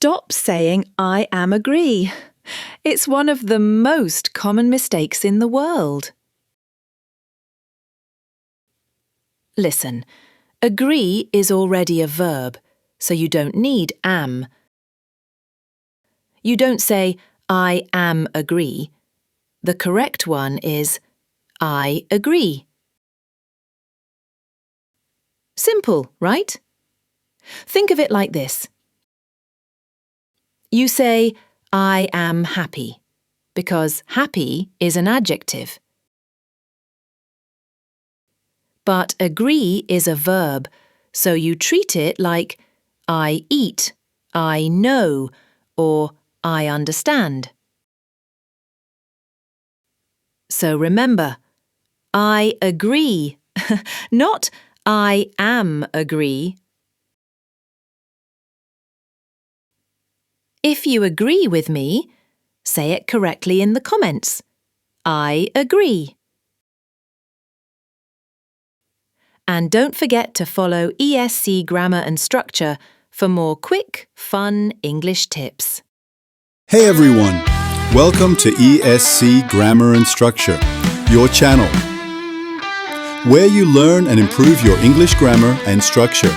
Stop saying I am agree. It's one of the most common mistakes in the world. Listen, agree is already a verb, so you don't need am. You don't say I am agree. The correct one is I agree. Simple, right? Think of it like this. You say, I am happy, because happy is an adjective. But agree is a verb, so you treat it like I eat, I know, or I understand. So remember, I agree, not I am agree. If you agree with me, say it correctly in the comments. I agree. And don't forget to follow ESC Grammar and Structure for more quick, fun English tips. Hey everyone! Welcome to ESC Grammar and Structure, your channel, where you learn and improve your English grammar and structure.